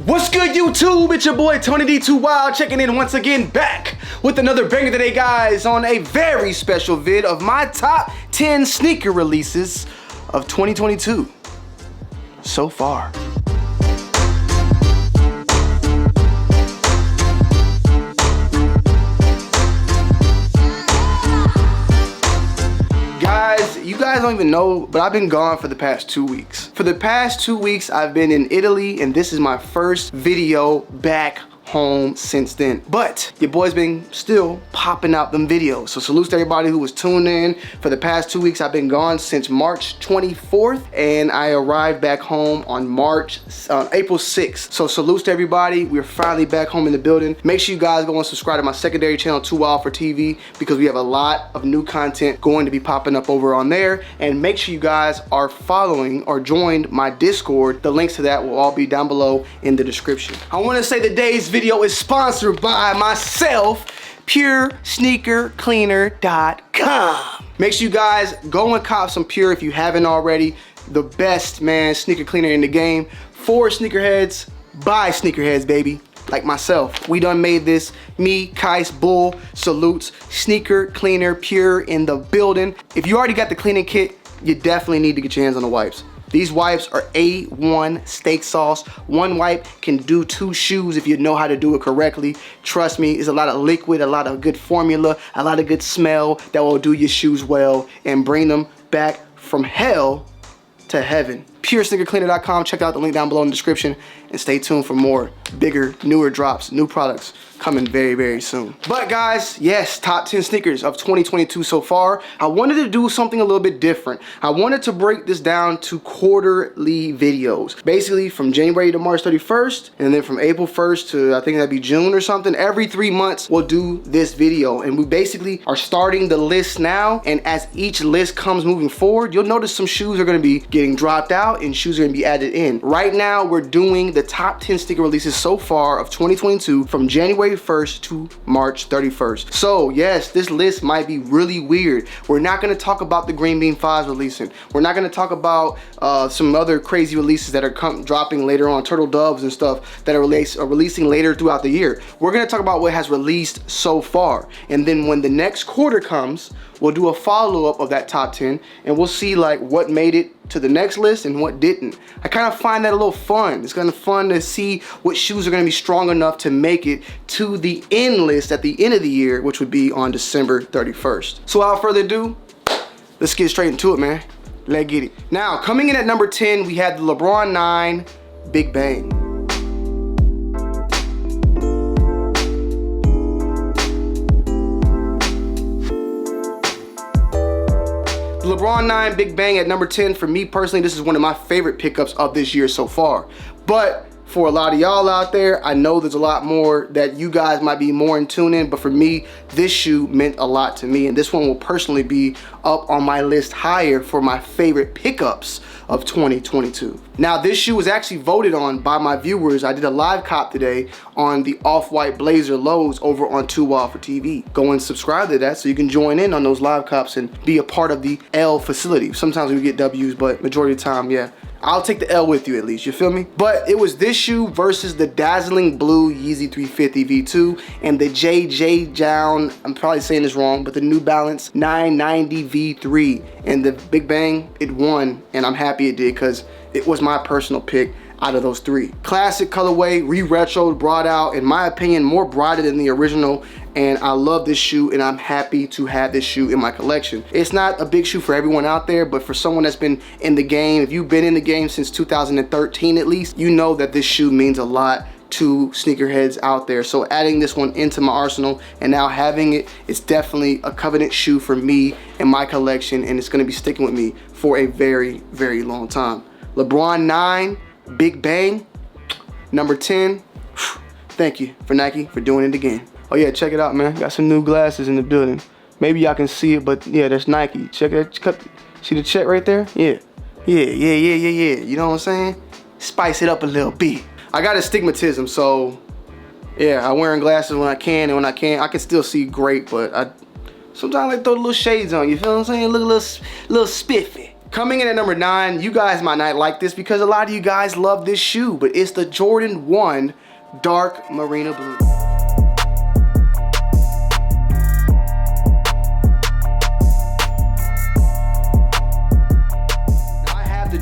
What's good, YouTube? It's your boy Tony D2 Wild checking in once again, back with another banger today, guys, on a very special vid of my top 10 sneaker releases of 2022 so far. You guys don't even know, but I've been gone for the past 2 weeks. For the past 2 weeks, I've been in Italy, and this is my first video back home since then. But your boy's been still popping out them videos. So salute to everybody who was tuned in. For the past 2 weeks, I've been gone since March 24th, and I arrived back home on April 6th. So salute to everybody. We're finally back home in the building. Make sure you guys go and subscribe to my secondary channel, Too Wild for TV, because we have a lot of new content going to be popping up over on there. And make sure you guys are following or joined my Discord. The links to that will all be down below in the description. I want to say today's video is sponsored by myself, PureSneakerCleaner.com. Make sure you guys go and cop some Pure if you haven't already. The best, man, sneaker cleaner in the game. For sneakerheads, by sneakerheads, baby. Like myself. We done made this. Me, Kais, Bull, salutes. Sneaker Cleaner Pure in the building. If you already got the cleaning kit, you definitely need to get your hands on the wipes. These wipes are A1 steak sauce. One wipe can do 2 shoes if you know how to do it correctly. Trust me, it's a lot of liquid, a lot of good formula, a lot of good smell that will do your shoes well and bring them back from hell to heaven. PureSneakerCleaner.com. Check out the link down below in the description and stay tuned for more bigger, newer drops, new products coming very, very soon. But guys, yes, top 10 sneakers of 2022 so far. I wanted to do something a little bit different. I wanted to break this down to quarterly videos. Basically from January to March 31st, and then from April 1st to I think that'd be June or something. Every 3 months we'll do this video, and we basically are starting the list now, and as each list comes moving forward, you'll notice some shoes are gonna be getting dropped out and shoes are gonna be added in. Right now we're doing the top 10 sneaker releases so far of 2022 from January 1st to March 31st. So yes, this list might be really weird. We're not going to talk about the Green Bean 5s releasing. We're not going to talk about some other crazy releases that are dropping later on, Turtle Doves and stuff that are releasing later throughout the year. We're going to talk about what has released so far, and then when the next quarter comes, we'll do a follow-up of that top 10, and we'll see like what made it to the next list and what didn't. I kind of find that a little fun. It's kind of fun to see what shoes are going to be strong enough to make it to the end list at the end of the year, which would be on December 31st. So without further ado, let's get straight into it, man. Let's get it. Now, coming in at number 10, we have the LeBron 9 Big Bang. LeBron 9 Big Bang at number 10. For me personally, this is one of my favorite pickups of this year so far. But for a lot of y'all out there, I know there's a lot more that you guys might be more in tune in, but for me, this shoe meant a lot to me, and this one will personally be up on my list higher for my favorite pickups of 2022. Now, this shoe was actually voted on by my viewers. I did a live cop today on the off-white blazer lows over on Too Wild for TV. Go and subscribe to that so you can join in on those live cops and be a part of the L facility. Sometimes we get W's, but majority of the time, yeah, I'll take the L with you at least, you feel me? But it was this shoe versus the dazzling blue Yeezy 350 V2 and the JJ Down, I'm probably saying this wrong, but the New Balance 990 V3. And the Big Bang, it won, and I'm happy it did because it was my personal pick out of those 3. Classic colorway, re-retroed, brought out, in my opinion, more brighter than the original, and I love this shoe, and I'm happy to have this shoe in my collection. It's not a big shoe for everyone out there, but for someone that's been in the game, if you've been in the game since 2013 at least, you know that this shoe means a lot to sneakerheads out there. So adding this one into my arsenal and now having it, it's definitely a covenant shoe for me in my collection, and it's gonna be sticking with me for a very, very long time. LeBron 9 Big Bang, number 10. Thank you for Nike for doing it again. Oh yeah, check it out, man. Got some new glasses in the building. Maybe y'all can see it, but yeah, that's Nike. Check it. See the check right there? Yeah. You know what I'm saying? Spice it up a little bit. I got astigmatism, so yeah, I'm wearing glasses when I can, and when I can't, I can still see great, but I sometimes I like throw little shades on. You feel what I'm saying? Look a little spiffy. Coming in at number 9, you guys might not like this because a lot of you guys love this shoe, but it's the Jordan 1 Dark Marina Blue.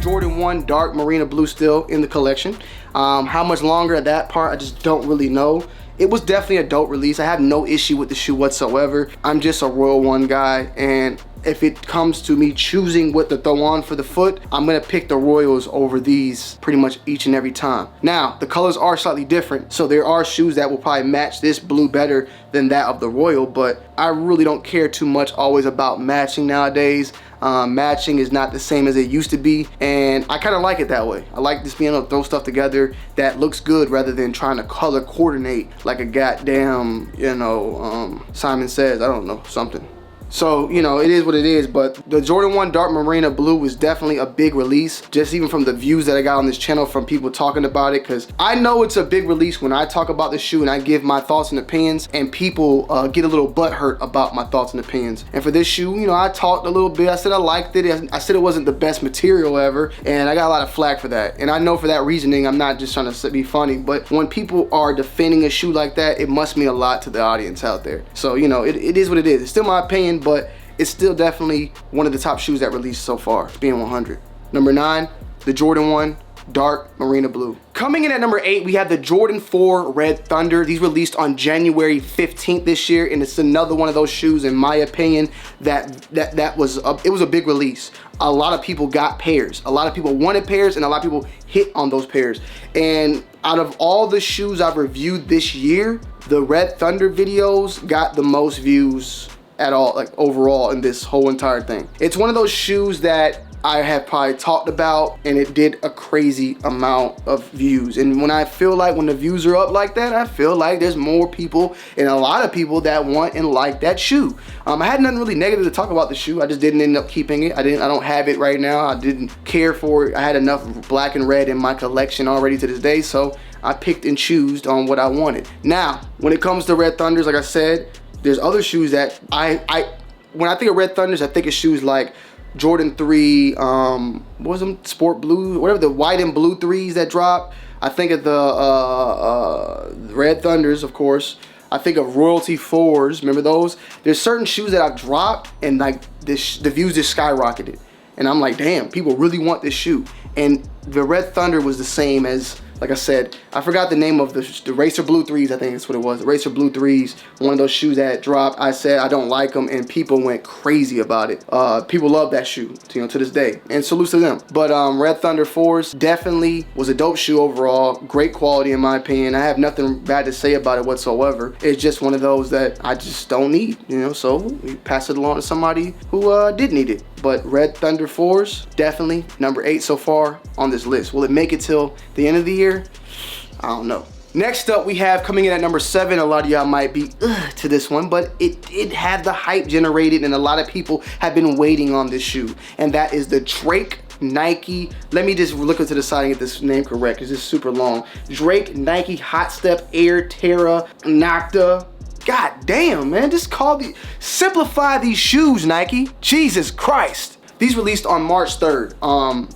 Jordan 1 Dark Marina Blue still in the collection. How much longer, that part I just don't really know. It was definitely a dope release. I have no issue with the shoe whatsoever. I'm just a Royal 1 guy, and if it comes to me choosing what to throw on for the foot, I'm gonna pick the Royals over these pretty much each and every time. Now, the colors are slightly different, so there are shoes that will probably match this blue better than that of the Royal, but I really don't care too much always about matching nowadays. Matching is not the same as it used to be, and I kind of like it that way. I like just being able to throw stuff together that looks good rather than trying to color coordinate like a goddamn, you know, Simon Says, I don't know, something. So, you know, it is what it is, but the Jordan 1 Dark Marina Blue was definitely a big release, just even from the views that I got on this channel from people talking about it, because I know it's a big release when I talk about the shoe and I give my thoughts and opinions, and people get a little butthurt about my thoughts and opinions. And for this shoe, you know, I talked a little bit. I said I liked it. I said it wasn't the best material ever, and I got a lot of flack for that. And I know for that reasoning, I'm not just trying to be funny, but when people are defending a shoe like that, it must mean a lot to the audience out there. So, you know, it is what it is. It's still my opinion, but it's still definitely one of the top shoes that released so far, being 100. Number 9, the Jordan 1 Dark Marina Blue. Coming in at number 8, we have the Jordan 4 Red Thunder. These released on January 15th this year, and it's another one of those shoes, in my opinion, that was a big release. A lot of people got pairs. A lot of people wanted pairs, and a lot of people hit on those pairs. And out of all the shoes I've reviewed this year, the Red Thunder videos got the most views at all, like overall in this whole entire thing. It's one of those shoes that I have probably talked about, and it did a crazy amount of views. And when I feel like when the views are up like that, I feel like there's more people and a lot of people that want and like that shoe. I had nothing really negative to talk about the shoe. I just didn't end up keeping it. I don't have it right now. I didn't care for it. I had enough black and red in my collection already to this day, so I picked and chose on what I wanted. Now, when it comes to Red Thunders, like I said, there's other shoes that when I think of Red Thunders, I think of shoes like Jordan 3, what was them, Sport Blue, whatever, the white and blue 3s that dropped. I think of the Red Thunders, of course. I think of Royalty 4s, remember those? There's certain shoes that I've dropped and like the views just skyrocketed. And I'm like, damn, people really want this shoe. And the Red Thunder was the same as, like I said, I forgot the name of the Racer Blue 3s, I think that's what it was. The Racer Blue 3s, one of those shoes that dropped. I said I don't like them, and people went crazy about it. People love that shoe, you know, to this day, and salute to them. But Red Thunder 4s definitely was a dope shoe overall. Great quality in my opinion. I have nothing bad to say about it whatsoever. It's just one of those that I just don't need, you know, so we pass it along to somebody who did need it. But Red Thunder 4s, definitely number 8 so far on this list. Will it make it till the end of the year? I don't know. Next up, we have coming in at number 7. A lot of y'all might be to this one, but it had the hype generated, and a lot of people have been waiting on this shoe, and that is the Drake Nike. Let me just look into the side and get this name correct because it's super long. Drake Nike Hot Step Air Terra Nocta. God damn, man, just simplify these shoes, Nike. Jesus Christ. These released on March 3rd.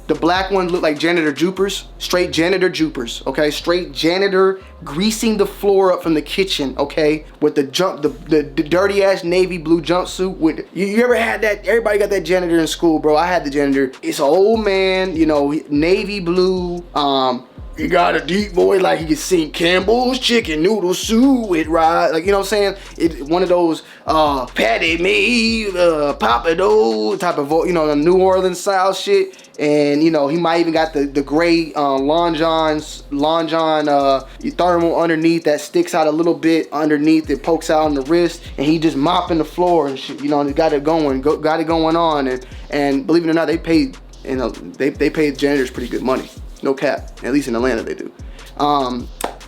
The black one looked like janitor jupers, straight janitor jupers, okay? Straight janitor greasing the floor up from the kitchen, okay? With the dirty ass navy blue jumpsuit. With you ever had that? Everybody got that janitor in school, bro. I had the janitor. It's an old man, you know, navy blue. He got a deep voice like he can sing Campbell's chicken noodle soup with rice, like, you know what I'm saying? It's one of those patty me, papado type of voice, you know, the New Orleans style shit. And you know, he might even got the gray Long John thermal underneath that sticks out a little bit underneath. It pokes out on the wrist, and he just mopping the floor and shit. You know, and got it going on. And believe it or not, they paid, you know, they paid janitors pretty good money. No cap, at least in Atlanta they do.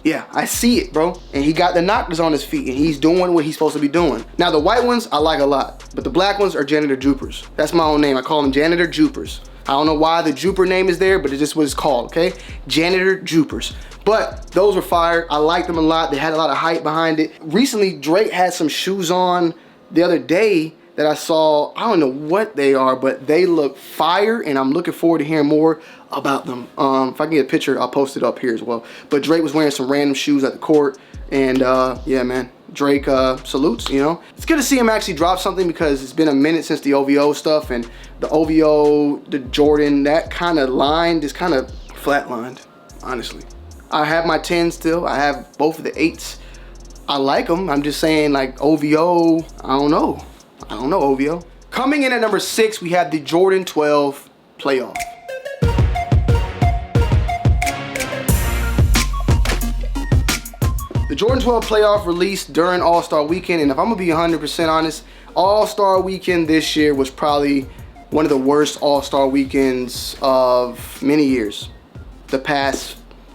Yeah, I see it, bro. And he got the knockers on his feet, and he's doing what he's supposed to be doing. Now, the white ones, I like a lot, but the black ones are janitor jupers. That's my own name. I call them janitor jupers. I don't know why the juper name is there, but it's just what it's called, okay? Janitor jupers. But those were fire. I liked them a lot. They had a lot of hype behind it. Recently, Drake had some shoes on the other day that I saw. I don't know what they are, but they look fire, and I'm looking forward to hearing more about them. If I can get a picture, I'll post it up here as well. But Drake was wearing some random shoes at the court, and yeah, man, Drake salutes, you know. It's good to see him actually drop something because it's been a minute since the OVO stuff, and the OVO, the Jordan, that kind of line just kind of flatlined, honestly. I have my 10s still. I have both of the 8s. I like them. I'm just saying, like, OVO, I don't know. I don't know, OVO. Coming in at number 6, we have the Jordan 12 Playoff. The Jordan 12 Playoff released during All-Star Weekend, and if I'm gonna be 100% honest, All-Star Weekend this year was probably one of the worst All-Star Weekends of many years.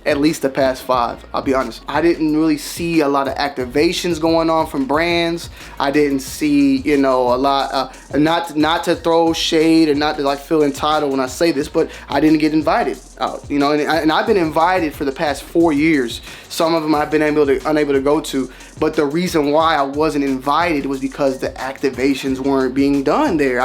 At least the past 5, I'll be honest. I didn't really see a lot of activations going on from brands. I didn't see, you know, a lot, not to throw shade or not to like feel entitled when I say this, but I didn't get invited out, you know, and I've been invited for the past 4 years. Some of them I've been unable to go to, but the reason why I wasn't invited was because the activations weren't being done there.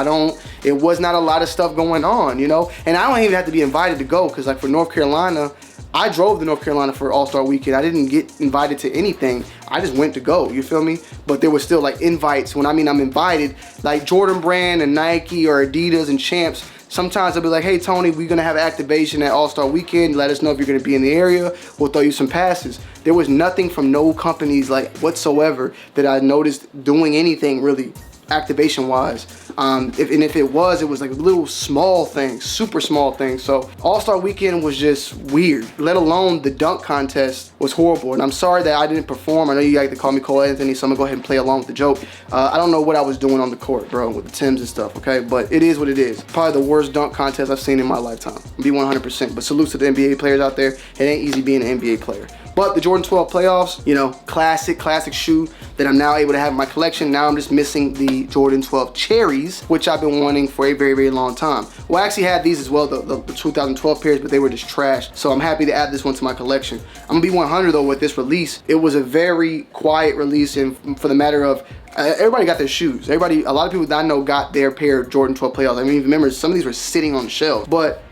It was not a lot of stuff going on, you know, and I don't even have to be invited to go, because like for North Carolina, I drove to North Carolina for All-Star Weekend. I didn't get invited to anything. I just went to go, you feel me? But there was still like invites. When I mean I'm invited, like Jordan Brand and Nike or Adidas and Champs, sometimes they'll be like, hey Tony, we're gonna have an activation at All-Star Weekend. Let us know if you're gonna be in the area. We'll throw you some passes. There was nothing from no companies like whatsoever that I noticed doing anything really activation wise. If it was like little small things, super small things. So All-Star Weekend was just weird, let alone the dunk contest was horrible. And I'm sorry that I didn't perform. I know you like to call me Cole Anthony, so I'm gonna go ahead and play along with the joke. I don't know what I was doing on the court, bro, with the Timbs and stuff, okay? But it is what it is. Probably the worst dunk contest I've seen in my lifetime. Be 100%. But salutes to the NBA players out there. It ain't easy being an NBA player. But the Jordan 12 Playoffs, you know, classic shoe that I'm now able to have in my collection. Now I'm just missing the Jordan 12 Cherries, which I've been wanting for a very, very long time. Well, I actually had these as well, the 2012 pairs, but they were just trash. So I'm happy to add this one to my collection. I'm gonna be 100 though with this release. It was a very quiet release, and for the matter of, everybody got their shoes. A lot of people that I know got their pair of Jordan 12 Playoffs. I mean, remember, some of these were sitting on the shelf. But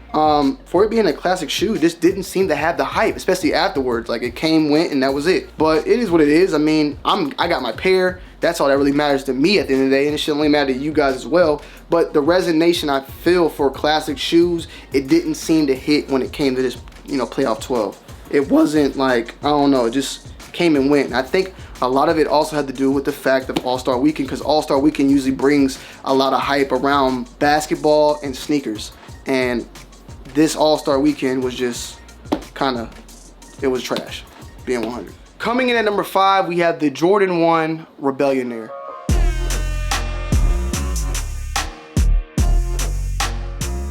for it being a classic shoe, this didn't seem to have the hype, especially afterwards. Like, it came, went, and that was it. But it is what it is. I mean, I got my pair. That's all that really matters to me at the end of the day, and it should only matter to you guys as well. But the resonation I feel for classic shoes, it didn't seem to hit when it came to this, you know, Playoff 12. It wasn't like, I don't know, it just came and went. And I think a lot of it also had to do with the fact of All-Star Weekend, because All-Star Weekend usually brings a lot of hype around basketball and sneakers. And this All-Star Weekend was just it was trash, being 100. Coming in at number 5, we have the Jordan 1 Rebellionaire.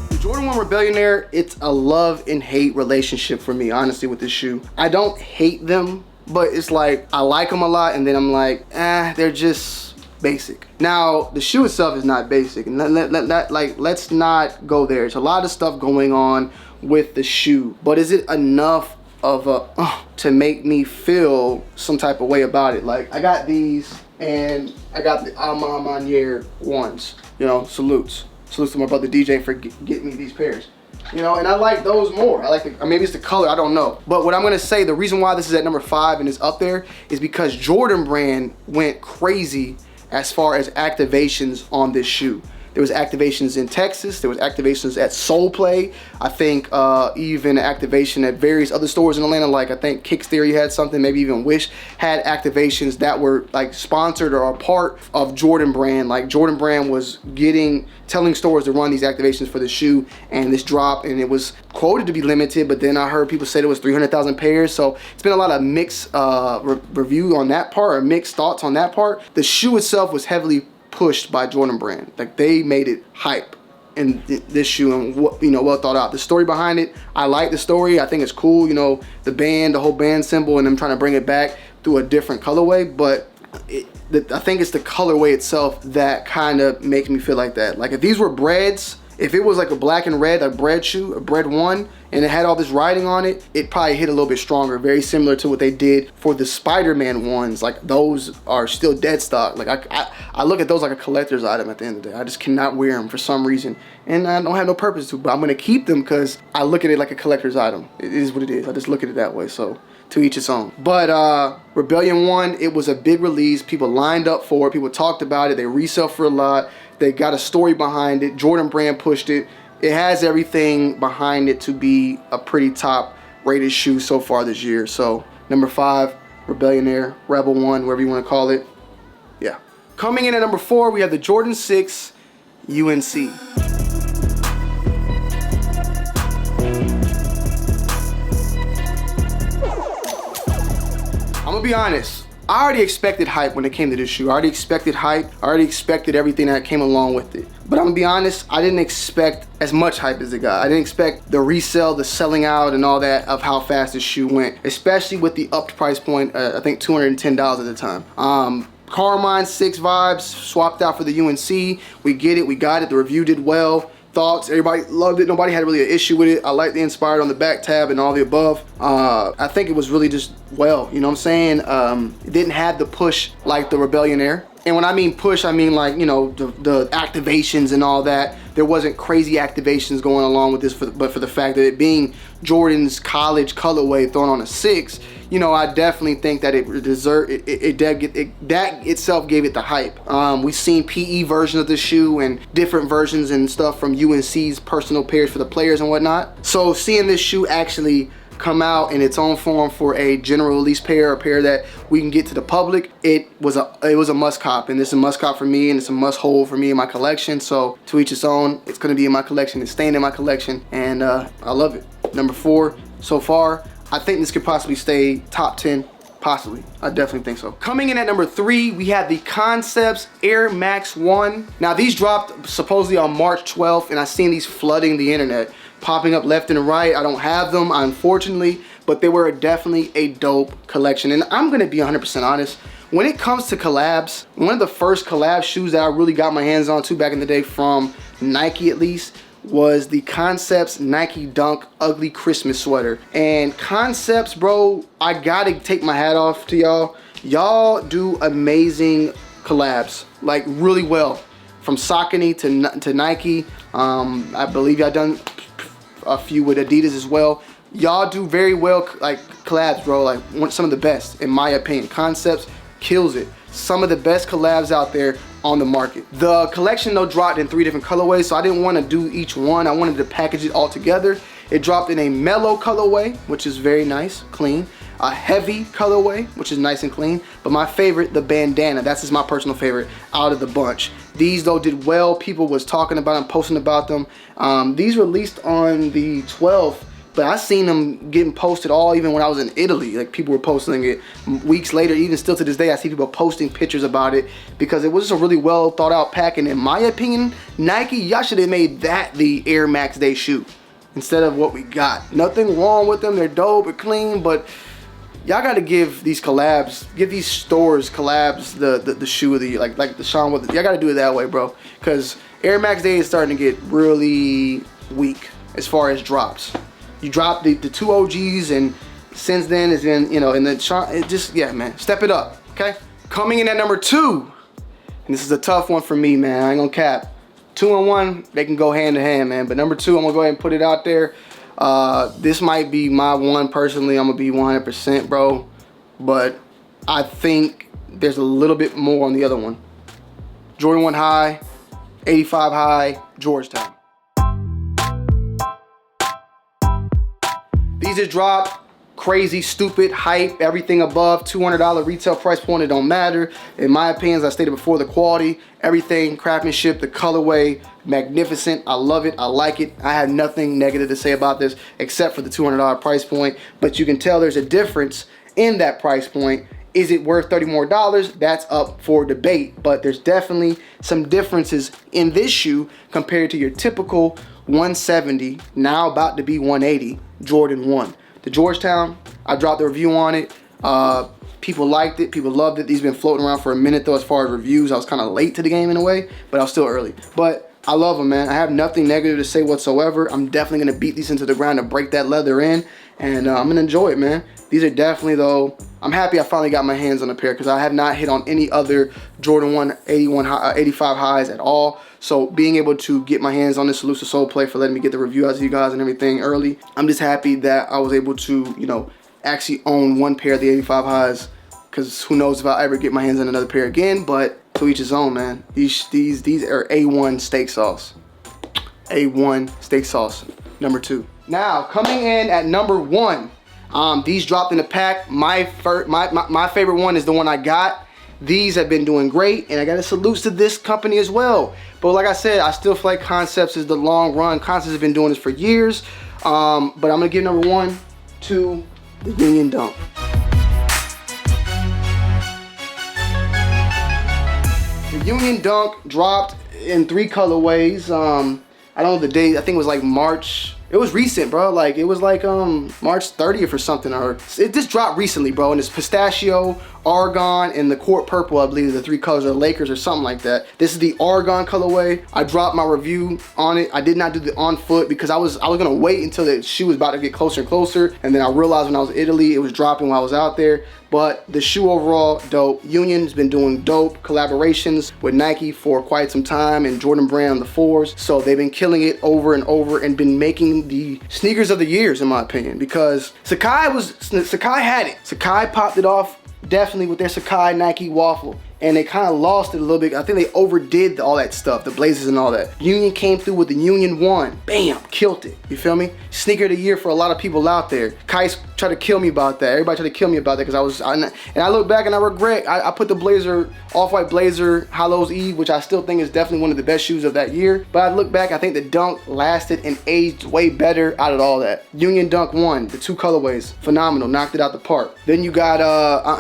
The Jordan 1 Rebellionaire, it's a love and hate relationship for me, honestly, with this shoe. I don't hate them, but it's like, I like them a lot, and then I'm like, they're just basic. Now, the shoe itself is not basic, and let's not go there. There's a lot of stuff going on with the shoe, but is it enough of to make me feel some type of way about it? Like, I got these, and I got the Amanier ones, you know, salutes to my brother DJ for getting me these pairs, you know, and I like those more. I like maybe it's the color, I don't know. But what I'm gonna say, the reason why this is at number 5 and is up there is because Jordan Brand went crazy as far as activations on this shoe. There was activations in Texas, there was activations at Soul Play, I think even activation at various other stores in Atlanta, like I think Kicks Theory had something, maybe even Wish had activations that were like sponsored or a part of Jordan Brand. Like, Jordan Brand was telling stores to run these activations for the shoe, and this drop, and it was quoted to be limited, but then I heard people say it was 300,000 pairs. So it's been a lot of mixed review on that part, or mixed thoughts on that part. The shoe itself was heavily pushed by Jordan Brand. Like, they made it hype in this shoe, and well thought out. The story behind it, I like the story. I think it's cool, you know, the band, the whole band symbol, and them trying to bring it back through a different colorway. But I think it's the colorway itself that kind of makes me feel like that. Like, if these were breads, If it was like a black and red, a bread shoe, a bread one, and it had all this writing on it, it probably hit a little bit stronger. Very similar to what they did for the Spider-Man ones. Like those are still dead stock. Like I look at those like a collector's item at the end of the day. I just cannot wear them for some reason. And I don't have no purpose to, but I'm gonna keep them because I look at it like a collector's item. It is what it is. I just look at it that way, so to each its own. But Rebellion 1, it was a big release. People lined up for it. People talked about it. They resell for a lot. They got a story behind it. Jordan Brand pushed it. It has everything behind it to be a pretty top rated shoe so far this year. So number 5, Rebellion Air, Rebel 1, whatever you want to call it. Yeah. Coming in at number 4, we have the Jordan 6 UNC. I'm gonna be honest. I already expected hype when it came to this shoe. I already expected hype. I already expected everything that came along with it. But I'm gonna be honest, I didn't expect as much hype as it got. I didn't expect the resale, the selling out, and all that of how fast this shoe went, especially with the upped price point, I think $210 at the time. Carmine 6 vibes, swapped out for the UNC. We get it, we got it, the review did well. Thoughts, everybody loved it. Nobody had really an issue with it. I like the inspired on the back tab and all the above. I think it was really just well, you know what I'm saying? It didn't have the push like the Rebellion Air. And when I mean push, I mean like, you know, the activations and all that. There wasn't crazy activations going along with this, but for the fact that it being Jordan's college colorway thrown on a 6, you know, I definitely think that that itself gave it the hype. We've seen PE versions of the shoe and different versions and stuff from UNC's personal pairs for the players and whatnot. So seeing this shoe actually come out in its own form for a general release pair, a pair that we can get to the public, it was a must cop, and this is a must cop for me, and it's a must hold for me in my collection. So to each its own. It's gonna be in my collection. It's staying in my collection, and I love it. Number 4 so far. I think this could possibly stay top 10. Possibly. I definitely think so. Coming in at number 3, we have the Concepts Air Max 1. Now these dropped supposedly on March 12th, and I've seen these flooding the internet, popping up left and right. I don't have them, unfortunately, but they were definitely a dope collection. And I'm gonna be 100% honest. When it comes to collabs, one of the first collab shoes that I really got my hands on too back in the day from Nike at least, was the Concepts Nike Dunk Ugly Christmas Sweater. And Concepts, bro, I gotta take my hat off to y'all. Y'all do amazing collabs, like really well. From Saucony to Nike. I believe y'all done a few with Adidas as well. Y'all do very well, like collabs, bro. Like some of the best, in my opinion. Concepts kills it. Some of the best collabs out there on the market. The collection though dropped in 3 different colorways, so I didn't want to do each one. I wanted to package it all together. It dropped in a mellow colorway, which is very nice, clean. A heavy colorway, which is nice and clean. But my favorite, the bandana. That's just my personal favorite out of the bunch. These though did well. People was talking about them, posting about them. These released on the 12th, but I seen them getting posted all even when I was in Italy. Like people were posting it weeks later. Even still to this day, I see people posting pictures about it because it was just a really well thought out pack. And in my opinion, Nike, y'all should have made that the Air Max Day shoe instead of what we got. Nothing wrong with them. They're dope and clean, but y'all got to give these collabs, give these stores collabs the shoe of the year, like the Sean with. Y'all got to do it that way, bro. Because Air Max Day is starting to get really weak as far as drops. You drop the 2 OGs, and since then it's been, you know, and the Sean, it just, yeah, man, step it up, okay? Coming in at number 2, and this is a tough one for me, man. I ain't gonna cap. 2 and 1, they can go hand in hand, man. But number 2, I'm gonna go ahead and put it out there. This might be my one personally. I'm gonna be 100%, bro. But I think there's a little bit more on the other one. Jordan 1 high, 85 high, Georgetown. These just dropped. Crazy, stupid, hype, everything above $200 retail price point, it don't matter. In my opinion, as I stated before, the quality, everything, craftsmanship, the colorway, magnificent. I love it, I like it. I have nothing negative to say about this except for the $200 price point, but you can tell there's a difference in that price point. Is it worth $30 more? That's up for debate, but there's definitely some differences in this shoe compared to your typical 170, now about to be 180, Jordan 1. The Georgetown, I dropped the review on it. People liked it, people loved it. These been floating around for a minute though as far as reviews. I was kind of late to the game in a way, but I was still early. But I love them, man. I have nothing negative to say whatsoever. I'm definitely gonna beat these into the ground to break that leather in, and I'm gonna enjoy it, man. These are definitely, though, I'm happy I finally got my hands on a pair because I have not hit on any other Jordan 1 85 highs at all. So being able to get my hands on this Elusive Soul Play for letting me get the review out to you guys and everything early, I'm just happy that I was able to, you know, actually own one pair of the 85 highs, because who knows if I'll ever get my hands on another pair again, but to each his own, man. These are A1 steak sauce. A1 steak sauce, number 2. Now, coming in at number 1, these dropped in the pack. My favorite one is the one I got. These have been doing great, and I got to salute to this company as well. But like I said, I still feel like Concepts is the long run. Concepts have been doing this for years. But I'm gonna give number 1 to the Union Dunk. The Union Dunk dropped in 3 colorways. I don't know the date. I think it was like March. It was recent, bro. Like, it was like March 30th or something. Or it just dropped recently, bro. And it's pistachio, argon, and the court purple. I believe the 3 colors are Lakers or something like that. This is the argon colorway. I dropped my review on it. I did not do the on foot because I was gonna wait until the shoe was about to get closer and closer. And then I realized when I was in Italy, it was dropping while I was out there. But the shoe overall, dope. Union's been doing dope collaborations with Nike for quite some time, and Jordan Brand on the 4s. So they've been killing it over and over and been making the sneakers of the years, in my opinion, because Sacai had it. Sacai popped it off definitely with their Sacai Nike waffle, and they kind of lost it a little bit. I think they overdid all that stuff, the blazers and all that. Union came through with the Union 1. Bam, killed it. You feel me? Sneaker of the year for a lot of people out there. Kais tried to kill me about that. Everybody tried to kill me about that because I look back and I regret. I put the blazer, off-white blazer, Hallows Eve, which I still think is definitely one of the best shoes of that year. But I look back, I think the Dunk lasted and aged way better out of all that. Union Dunk 1, the 2 colorways, phenomenal, knocked it out the park. Then you got,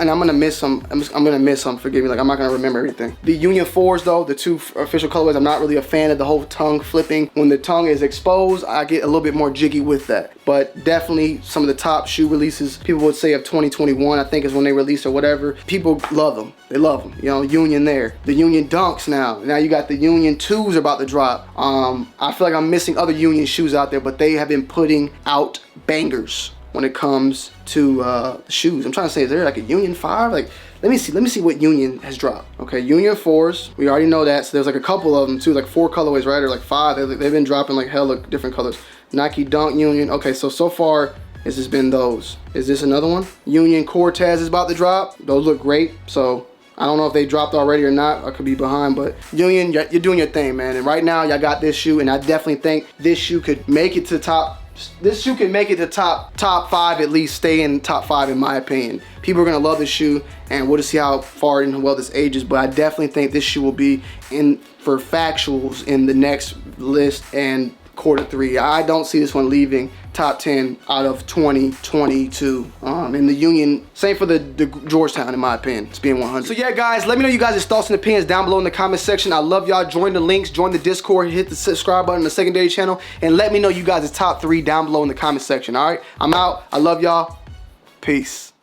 and I'm gonna miss some, I'm gonna miss some, forgive me, like I'm not gonna remember everything. The Union 4s though, the 2 official colorways, I'm not really a fan of the whole tongue flipping. When the tongue is exposed, I get a little bit more jiggy with that. But definitely some of the top shoe releases, people would say of 2021, I think is when they released or whatever. People love them, they love them. You know, Union there. The Union Dunks now you got the Union 2s about to drop. I feel like I'm missing other Union shoes out there, but they have been putting out bangers when it comes to shoes. I'm trying to say, is there like a Union 5? Like, let me see what Union has dropped. Okay, Union 4s, we already know that. So there's like a couple of them too, like 4 colorways, right? Or like 5. They've been dropping like hella different colors. Nike Dunk Union. Okay, so far it's just been those. Is this another one? Union Cortez is about to drop. Those look great. So I don't know if they dropped already or not. I could be behind, but Union, you're doing your thing, man. And right now, y'all got this shoe, and I definitely think this shoe could make it to top. This shoe can make it to top 5, at least stay in top 5 in my opinion. People are gonna love this shoe, and we'll just see how far and well this ages. But I definitely think this shoe will be in for factuals in the next list and Q3. I don't see this one leaving top 10 out of 2022. In the Union, same for the Georgetown, in my opinion. It's being 100. So yeah, guys, let me know you guys' thoughts and opinions down below in the comment section. I love y'all. Join the links, join the Discord, hit the subscribe button on the secondary channel, and let me know you guys' top 3 down below in the comment section. All right, I'm out. I love y'all. Peace.